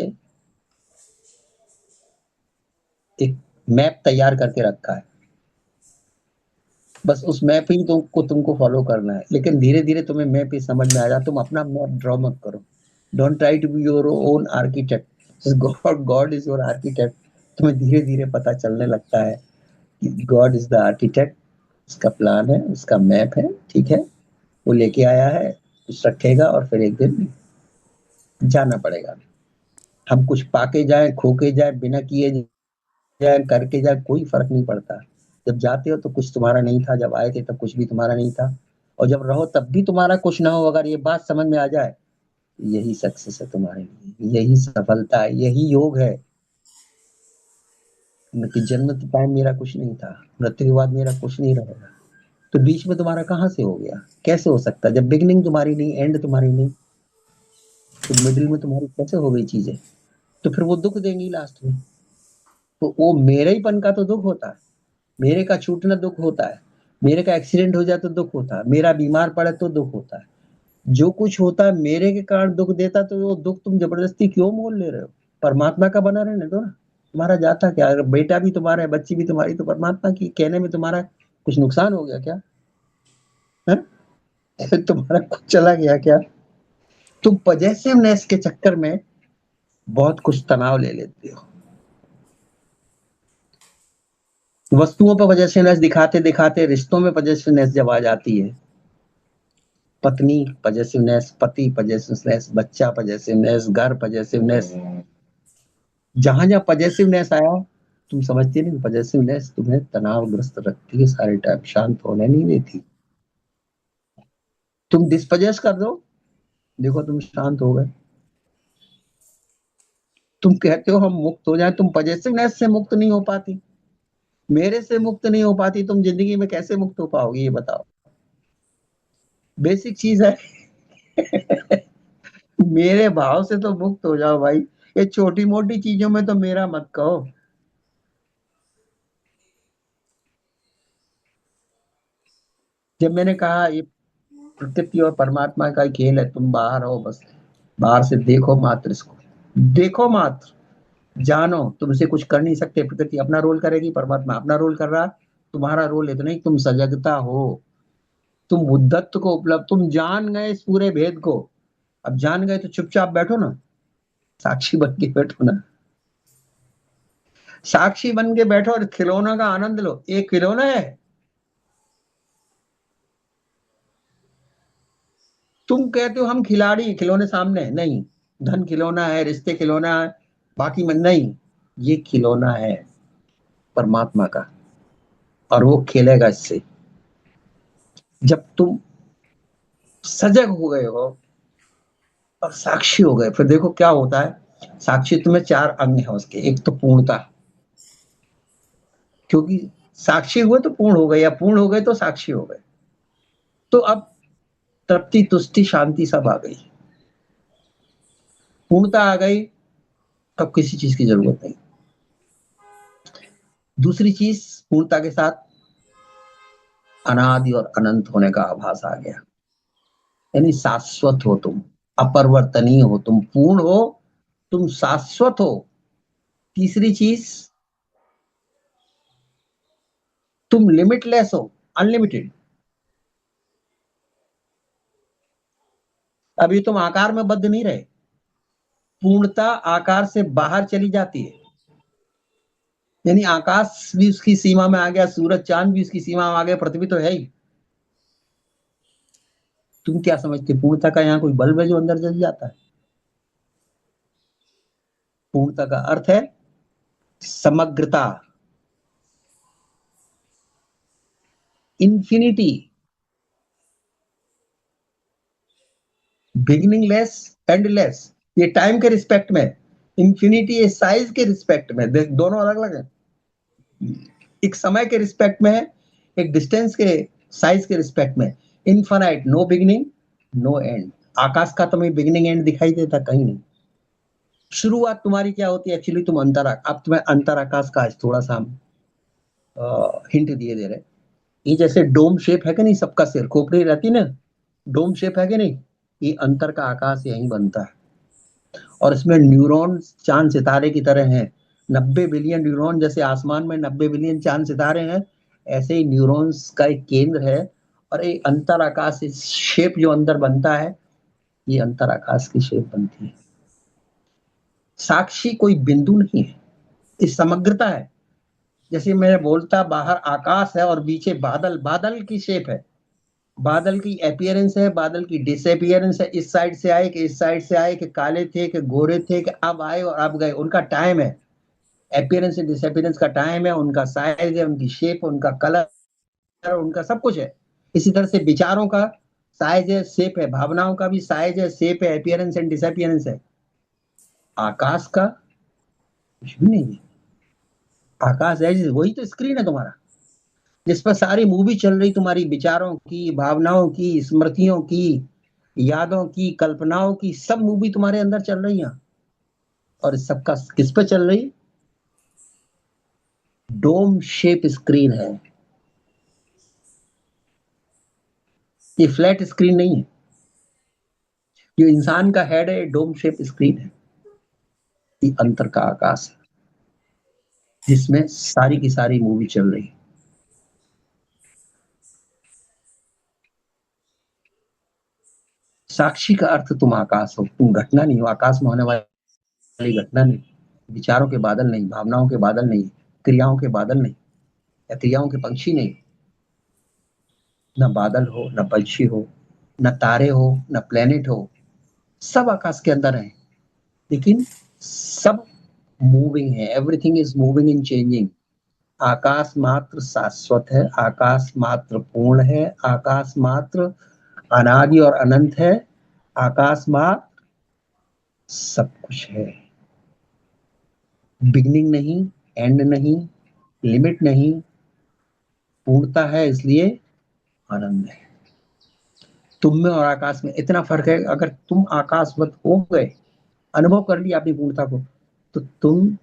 एक मैप तैयार करके रखा है, बस उस मैप ही तुमको फॉलो करना है। लेकिन धीरे धीरे तुम्हें मैप ही समझ में आ जाए, तुम अपना मैप ड्रॉ मत करो, don't try to be your own architect, God God is your architect. तुम्हें धीरे धीरे पता चलने लगता है कि गॉड इज द आर्किटेक्ट, उसका प्लान है, उसका मैप है, ठीक है, वो लेके आया है, कुछ रखेगा, और फिर एक दिन जाना पड़ेगा। हम कुछ पाके जाए, खो के जाए, बिना किए जाए, करके जाए, कोई फर्क नहीं पड़ता। जब जाते हो तो कुछ तुम्हारा नहीं था, जब आए थे तब कुछ भी तुम्हारा नहीं था, और जब रहो तब भी तुम्हारा कुछ ना हो। अगर ये बात समझ में आ जाए, यही सक्सेस है तुम्हारे लिए, यही सफलता है, यही योग है। कि जन्म के टाइम मेरा कुछ नहीं था, मृत्यु के बाद मेरा कुछ नहीं रहेगा, तो बीच में तुम्हारा कहाँ से हो गया, कैसे हो सकता है? जब बिगिनिंग तुम्हारी नहीं, एंड तुम्हारी नहीं, तो मिडिल में तुम्हारी कैसे हो गई चीजें? तो फिर वो दुख देंगी लास्ट में। तो वो मेरे ही पन का तो दुख होता है, मेरे का छूटना दुख होता है, मेरे का एक्सीडेंट हो जाए तो दुख होता है, मेरा बीमार पड़े तो दुख होता है। जो कुछ होता है मेरे के कारण दुख देता, तो वो दुख तुम जबरदस्ती क्यों मोल ले रहे हो? परमात्मा का बना रहने दो ना। तुम्हारा जाता क्या? अगर बेटा भी तुम्हारा है, बच्ची भी तुम्हारी, तो परमात्मा की कहने में तुम्हारा कुछ नुकसान हो गया क्या? है? तुम्हारा कुछ चला गया क्या? तुम पजेसिवनेस के चक्कर में बहुत कुछ तनाव ले लेते हो। वस्तुओं पर पजेसिवनेस दिखाते दिखाते रिश्तों में पजेसिवनेस जब आ जाती है, पत्नी पजेसिवनेस, पति पजेसिवनेस, बच्चा पजेसिवनेस, घर पजेसिवनेस, जहां जहां पजेसिवनेस आया, तुम समझते नहीं, पजेसिवनेस तुम्हें तनावग्रस्त रखती है, सारे टाइम शांत होने नहीं देती। तुम डिस्पजेस कर दो, देखो तुम शांत हो गए। तुम कहते हो हम मुक्त हो जाए, तुम पजेसिवनेस से मुक्त नहीं हो पाती, मेरे से मुक्त नहीं हो पाती, तुम जिंदगी में कैसे मुक्त हो पाओगी ये बताओ? बेसिक चीज है। मेरे भाव से तो मुक्त हो जाओ भाई। ये छोटी मोटी चीजों में तो मेरा मत कहो। जब मैंने कहा ये प्रकृति और परमात्मा का ही खेल है, तुम बाहर हो बस, बाहर से देखो मात्र इसको, देखो मात्र, जानो तुमसे कुछ कर नहीं सकते। प्रकृति अपना रोल करेगी, परमात्मा अपना रोल कर रहा। तुम्हारा रोल इतना ही, तुम सजगता हो, तुम बुद्धत्व को उपलब्ध, तुम जान गए इस पूरे भेद को। अब जान गए तो चुपचाप बैठो ना, साक्षी बन के बैठो ना, साक्षी बन के बैठो और खिलौना का आनंद लो। एक खिलौना है, तुम कहते हो हम खिलाड़ी, खिलौने सामने है। नहीं, धन खिलौना है, रिश्ते खिलौना है, बाकी मन नहीं, ये खिलौना है परमात्मा का, और वो खेलेगा इससे। जब तुम सजग हो गए हो और साक्षी हो गए, फिर देखो क्या होता है। साक्षित्व में चार अंग है उसके। एक तो पूर्णता, क्योंकि साक्षी हुए तो पूर्ण हो गए, या पूर्ण हो गए तो साक्षी हो गए। तो अब तृप्ति, तुष्टि, शांति सब आ गई, पूर्णता आ गई। अब किसी चीज की जरूरत नहीं। दूसरी चीज, पूर्णता के साथ अनादि और अनंत होने का आभास आ गया, यानी शाश्वत हो तुम, अपरिवर्तनीय हो तुम, पूर्ण हो, तुम शाश्वत हो। तीसरी चीज, तुम लिमिटलेस हो, अनलिमिटेड। अभी तुम आकार में बद्ध नहीं रहे, पूर्णता आकार से बाहर चली जाती है, यानी आकाश भी उसकी सीमा में आ गया, सूरज चांद भी उसकी सीमा में आ गया, पृथ्वी तो है ही। तुम क्या समझते, पूर्णता का यहाँ कोई बल्ब है जो अंदर जल जाता है? पूर्णता का अर्थ है समग्रता, इंफिनिटी, बिगिनिंगलेस, एंडलेस। ये टाइम के रिस्पेक्ट में, इंफिनिटी ये साइज के रिस्पेक्ट में, दोनों अलग अलग है। एक समय के रिस्पेक्ट में है, एक डिस्टेंस के, साइज के रिस्पेक्ट में। Infinite, no beginning no end. आकाश का तुम्हें बिगिनिंग एंड दिखाई देता कहीं नहीं। शुरुआत तुम्हारी क्या होती है एक्चुअली, तुम अंतर, अब तुम्हें अंतर आकाश का आज थोड़ा सा हिंट दिए दे रहे। ये जैसे डोम शेप है कि नहीं, सबका सिर खोपड़ी रहती ना, डोम शेप है कि नहीं, ये अंतर का आकाश यही बनता है। और इसमें न्यूरॉन चांद सितारे की तरह हैं। 90 बिलियन न्यूरॉन, जैसे आसमान में 90 बिलियन चांद सितारे हैं, ऐसे ही न्यूरॉन्स का एक केंद्र है। और ये अंतर आकाश शेप जो अंदर बनता है, ये अंतर आकाश की शेप बनती है। साक्षी कोई बिंदु नहीं है, इस समग्रता है। जैसे मैं बोलता बाहर आकाश है और पीछे बादल, बादल की शेप है, बादल की अपीयरेंस है, बादल की डिसअपीयरेंस है। इस साइड से आए कि इस साइड से आए, कि काले थे कि गोरे थे, कि अब आए और अब गए, उनका टाइम है। अपीयरेंस एंड डिसअपीयरेंस का टाइम है, उनका साइज है, उनकी शेप, उनका कलर, उनका सब कुछ है। इसी तरह से विचारों का साइज है, शेप है, भावनाओं का भी साइज है, शेप है, अपीयरेंस एंड डिसअपीयरेंस है। आकाश का कुछ भी नहीं है। आकाश है वही तो स्क्रीन है तुम्हारा, जिस पर सारी मूवी चल रही, तुम्हारी विचारों की, भावनाओं की, स्मृतियों की, यादों की, कल्पनाओं की, सब मूवी तुम्हारे अंदर चल रही है। और इस सबका किस पे चल रही? डोम शेप स्क्रीन है। ये फ्लैट स्क्रीन नहीं है। जो इंसान का हेड है, डोम शेप स्क्रीन है। ये अंतर का आकाश है, जिसमें सारी की सारी मूवी चल रही है। साक्षी का अर्थ तुम आकाश हो, तुम घटना नहीं हो। आकाश में होने वाली घटना नहीं, विचारों के बादल नहीं, भावनाओं के बादल नहीं, क्रियाओं के बादल नहीं, या क्रियाओं के पंछी नहीं। न बादल हो, न पंछी हो, न तारे हो, न प्लेनेट हो। सब आकाश के अंदर है, लेकिन सब मूविंग है। Everything is moving and changing. आकाश मात्र शाश्वत है, आकाश मात्र पूर्ण है, आकाश मात्र अनादि और अनंत है, आकाश मात्र सब कुछ है। बिगनिंग नहीं, एंड नहीं, लिमिट नहीं, पूर्णता है, इसलिए आनंद है। तुम में और आकाश में इतना फर्क है। अगर तुम आकाशवत हो गए, अनुभव कर लिया अपनी पूर्णता को, तो तुम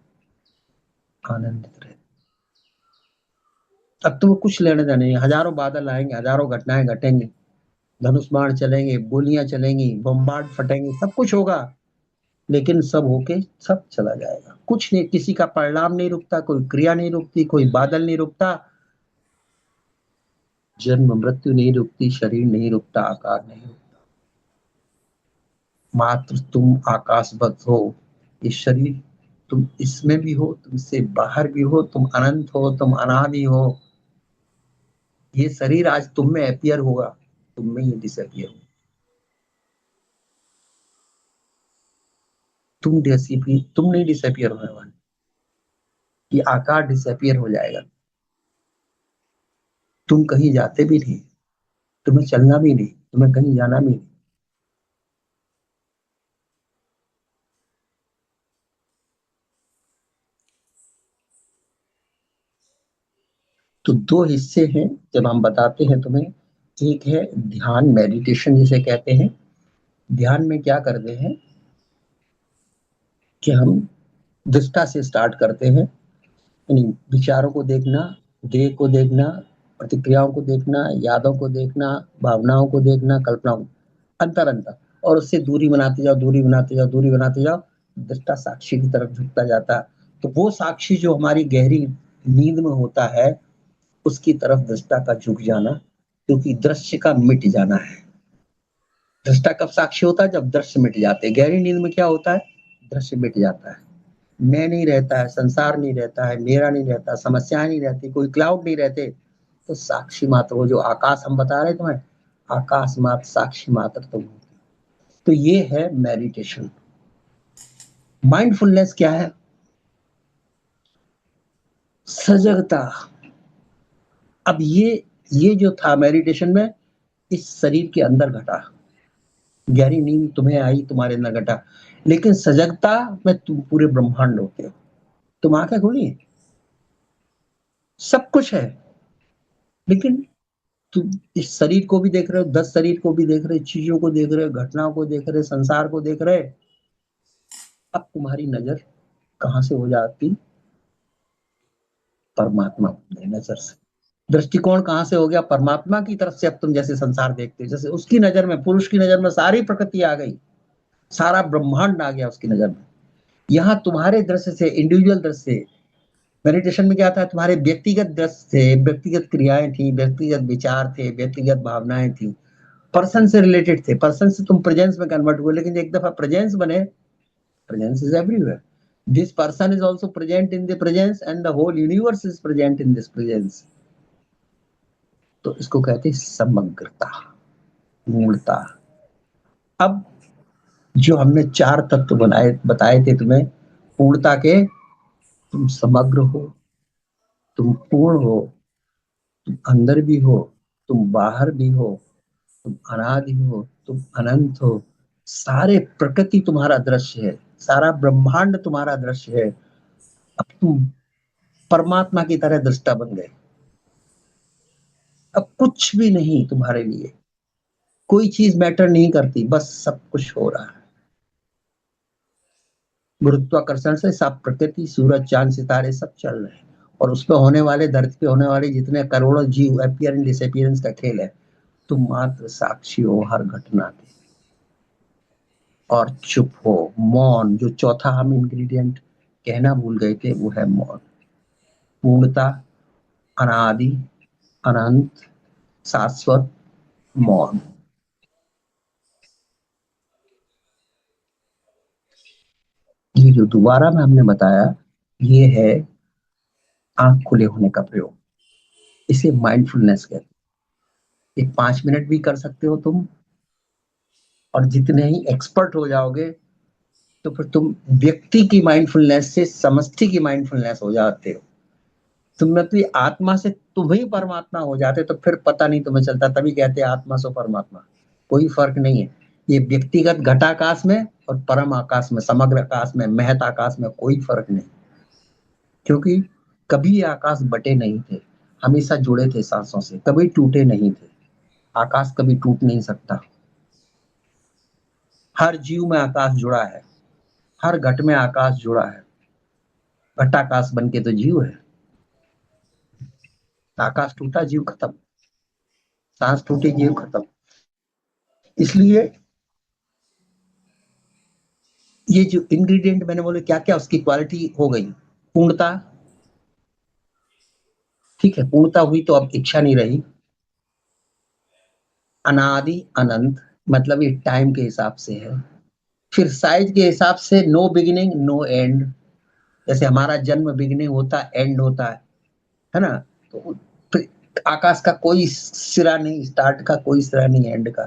आनंदित रहे। अब तुम्हें कुछ लेने देने नहीं। हजारों बादल आएंगे, हजारों घटनाएं घटेंगे, धनुष बाण चलेंगे, गोलियां चलेंगी, बम्बार्ड फटेंगे, सब कुछ होगा, लेकिन सब होके सब चला जाएगा। कुछ नहीं, किसी का परिणाम नहीं रुकता, कोई क्रिया नहीं रुकती, कोई बादल नहीं रुकता, जन्म मृत्यु नहीं रुकती, शरीर नहीं रुकता, आकार नहीं रुकता। मात्र तुम आकाशवत हो। ये शरीर, तुम इसमें भी हो, तुम इससे बाहर भी हो, तुम अनंत हो, तुम अनादि हो। ये शरीर आज तुम में अपीयर होगा, तुम में ये डिसअपियर होगा। तुम नहीं डिसअपियर होने वाले। ये आकार डिसअपियर हो जाएगा। तुम कहीं जाते भी नहीं, तुम्हें चलना भी नहीं, तुम्हें कहीं जाना भी नहीं। तो दो हिस्से हैं जब हम बताते हैं तुम्हें। एक है ध्यान, मेडिटेशन जिसे कहते हैं। ध्यान में क्या करते हैं कि हम दृष्टा से स्टार्ट करते हैं, यानी विचारों को देखना, देह को देखना, प्रतिक्रियाओं को देखना, यादों को देखना, भावनाओं को देखना, कल्पनाओं, अंतर अंतर, और उससे दूरी बनाते जाओ, दूरी बनाते जाओ, दूरी बनाते जाओ। दृष्टा साक्षी की तरफ झुकता जाता है। तो वो साक्षी जो हमारी गहरी नींद में होता है, उसकी तरफ दृष्टा का झुक जाना, क्योंकि दृश्य का मिट जाना है। दृष्टा कब साक्षी होता है? जब दृश्य मिट जाते हैं। गहरी नींद में क्या होता है? दृश्य मिट जाता है, मैं नहीं रहता है, संसार नहीं रहता है, मेरा नहीं रहता, समस्याएं नहीं रहती, कोई क्लाउड नहीं रहते। तो साक्षी मात्र, वो जो आकाश हम बता रहे तुम्हें, आकाश मात्र, साक्षी मात्र तुम हो। तो ये है मेडिटेशन। माइंडफुलनेस क्या है? सजगता। अब ये जो था मेडिटेशन में, इस शरीर के अंदर घटा। गहरी नींद तुम्हें आई, तुम्हारे अंदर घटा। लेकिन सजगता में तुम पूरे ब्रह्मांड होते हो। तुम आंखें खोली, सब कुछ है, लेकिन तुम इस शरीर को भी देख रहे हो, 10 शरीर को भी देख रहे हो, चीजों को देख रहे हो, घटनाओं को देख रहे हो, संसार को देख रहे हो। अब तुम्हारी नजर कहां से हो जाती? परमात्मा की नजर से। दृष्टिकोण कहां से हो गया? परमात्मा की तरफ से। अब तुम जैसे संसार देखते हो, जैसे उसकी नजर में, पुरुष की नजर में सारी प्रकृति आ गई, सारा ब्रह्मांड आ गया उसकी नजर में। यहाँ तुम्हारे दृश्य से, इंडिविजुअल दृश्य से। मेडिटेशन में क्या था? तुम्हारे व्यक्तिगत दृश्य थे, व्यक्तिगत क्रियाएं थी, व्यक्तिगत विचार थे, व्यक्तिगत भावनाएं थी, पर्सन से रिलेटेड थे। पर्सन से तुम प्रेजेंस में कन्वर्ट हुए, लेकिन एक दफा प्रेजेंस बने, presence is everywhere. This person is also present in the presence, and the whole universe is present in this presence. तो इसको कहते हैं समग्रता, मूलता। अब जो हमने चार तत्व बनाए बताए थे तुम्हें पूर्णता के, तुम समग्र हो, तुम पूर्ण हो, तुम अंदर भी हो, तुम बाहर भी हो, तुम अनादि हो, तुम अनंत हो, सारे प्रकृति तुम्हारा दृश्य है, सारा ब्रह्मांड तुम्हारा दृश्य है। अब तुम परमात्मा की तरह दृष्टा बन गए। अब कुछ भी नहीं तुम्हारे लिए, कोई चीज मैटर नहीं करती, बस सब कुछ हो रहा है। गुरुत्वाकर्षण से सब प्रकृति, सूरज, चांद, सितारे सब चल रहे हैं, और उसपे होने वाले, धरती पे होने वाले जितने करोड़ों जीव, अपीयर एंड डिसअपीयरेंस का खेल है। तुम मात्र साक्षी हो हर घटना के, और चुप हो, मौन। जो चौथा हम इंग्रेडिएंट कहना भूल गए थे वो है मौन। पूर्णता, अनादि, अनंत, शाश्वत, मौन। ये जो दोबारा में हमने बताया, ये है आंख खुले होने का प्रयोग। इसे माइंडफुलनेस कहते हैं। ये 5 मिनट भी कर सकते हो तुम, और जितने ही एक्सपर्ट हो जाओगे तो फिर तुम व्यक्ति की माइंडफुलनेस से समष्टि की माइंडफुलनेस हो जाते हो। तुम अपनी आत्मा से तुम ही परमात्मा हो जाते, तो फिर पता नहीं तुम्हें चलता। तभी कहते हैं आत्मा सो परमात्मा। कोई फर्क नहीं है। ये व्यक्तिगत घटाकाश में और परम आकाश में, समग्र आकाश में, महत आकाश में कोई फर्क नहीं। क्योंकि कभी ये आकाश बटे नहीं थे, हमेशा जुड़े थे सांसों से, कभी टूटे नहीं थे। आकाश कभी टूट नहीं सकता। हर जीव में आकाश जुड़ा है, हर घट में आकाश जुड़ा है। घटाकाश बन के तो जीव है। आकाश टूटा, जीव खत्म। सांस टूटी, जीव खत्म। इसलिए ये जो इंग्रेडिएंट मैंने बोले क्या क्या, उसकी क्वालिटी हो गई। पूर्णता, ठीक है, पूर्णता हुई तो अब इच्छा नहीं रही। अनादि अनंत, मतलब ये टाइम के हिसाब से है। फिर साइज के हिसाब से नो बिगिनिंग नो एंड। जैसे हमारा जन्म बिगिनिंग होता है, एंड होता है ना। तो फिर आकाश का कोई सिरा नहीं, स्टार्ट का कोई सिरा नहीं, एंड का।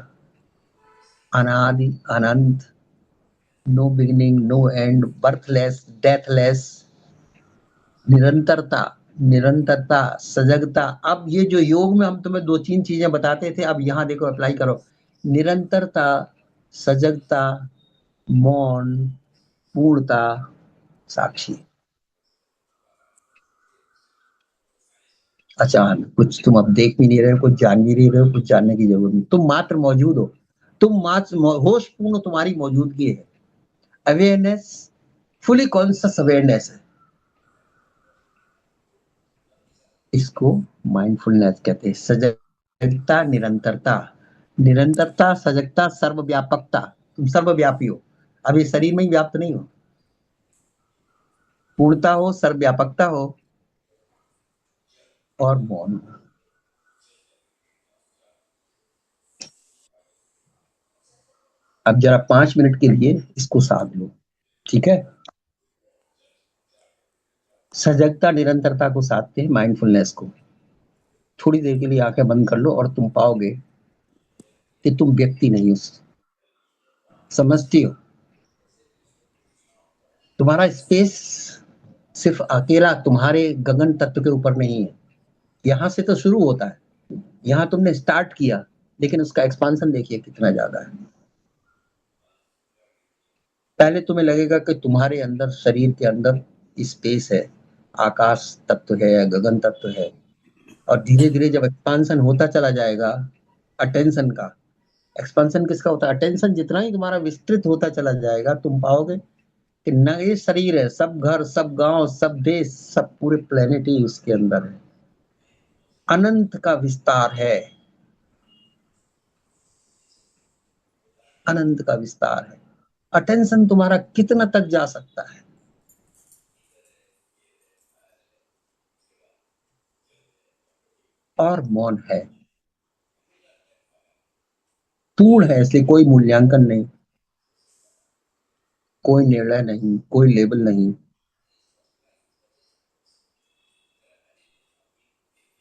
अनादि अनंत, no beginning no end, birthless deathless, निरंतरता, निरंतरता, सजगता। अब ये जो योग में हम तुम्हें दो तीन चीजें बताते थे, अब यहाँ देखो अप्लाई करो। निरंतरता, सजगता, मौन, पूर्णता, साक्षी। अचानक कुछ तुम अब देख भी नहीं रहे हो, कुछ जान भी नहीं रहे हो, कुछ जानने की जरूरत नहीं, तुम मात्र मौजूद हो। तुम मात्र होश पूर्ण तुम्हारी मौजूदगी है। अवेयरनेस, फुली कॉन्शियस अवेयरनेस है। इसको माइंडफुलनेस कहते हैं। सजगता, निरंतरता, निरंतरता, सजगता, सर्वव्यापकता। तुम सर्वव्यापी हो, अभी शरीर में ही व्याप्त नहीं हो। पूर्णता हो, सर्वव्यापकता हो, और मौन हो। अब जरा 5 मिनट के लिए इसको साध लो, ठीक है। सजगता, निरंतरता को साधते हैं, माइंडफुलनेस को। थोड़ी देर के लिए आंखें बंद कर लो और तुम पाओगे कि तुम व्यक्ति नहीं हो, समझती हो। तुम्हारा स्पेस सिर्फ अकेला तुम्हारे गगन तत्व के ऊपर नहीं है। यहाँ से तो शुरू होता है, यहाँ तुमने स्टार्ट किया, लेकिन उसका एक्सपांशन देखिए कितना ज्यादा है। पहले तुम्हें लगेगा कि तुम्हारे अंदर, शरीर के अंदर स्पेस है, आकाश तत्व है या गगन तत्व है। और धीरे धीरे जब एक्सपांशन होता चला जाएगा, अटेंशन का, एक्सपांशन किसका होता है, अटेंशन। जितना ही तुम्हारा विस्तृत होता चला जाएगा, तुम पाओगे कि न ये शरीर है, सब घर, सब गांव, सब देश, सब पूरे प्लेनेट ही उसके अंदर है। अनंत का विस्तार है, अनंत का विस्तार है। अटेंशन तुम्हारा कितना तक जा सकता है। और मौन है, पूर्ण है, इसलिए कोई मूल्यांकन नहीं, कोई निर्णय नहीं, कोई लेबल नहीं।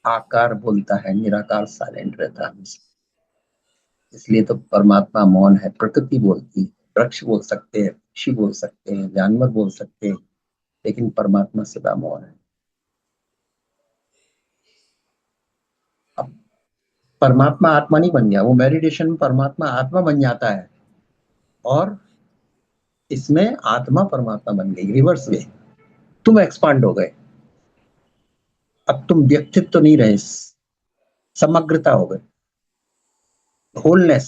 आकार बोलता है, निराकार साइलेंट रहता है। इसलिए तो परमात्मा मौन है। प्रकृति बोलती है, वृक्ष बोल सकते हैं, पक्षी बोल सकते हैं, जानवर बोल सकते हैं, लेकिन परमात्मा सदा मौन है। अब परमात्मा आत्मा नहीं बन गया, वो मेडिटेशन में परमात्मा आत्मा बन जाता है, और इसमें आत्मा परमात्मा बन गई, रिवर्स वे। तुम एक्सपांड हो गए, अब तुम व्यक्तित्व तो नहीं रहे, समग्रता हो गए, होलनेस,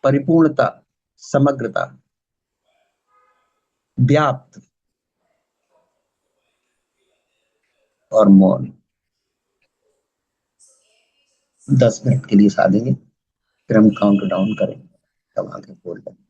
परिपूर्णता, समग्रता, व्याप्त और मौन। 10 मिनट के लिए साधेंगे, फिर हम काउंट डाउन करेंगे, तब आगे बोल लेंगे।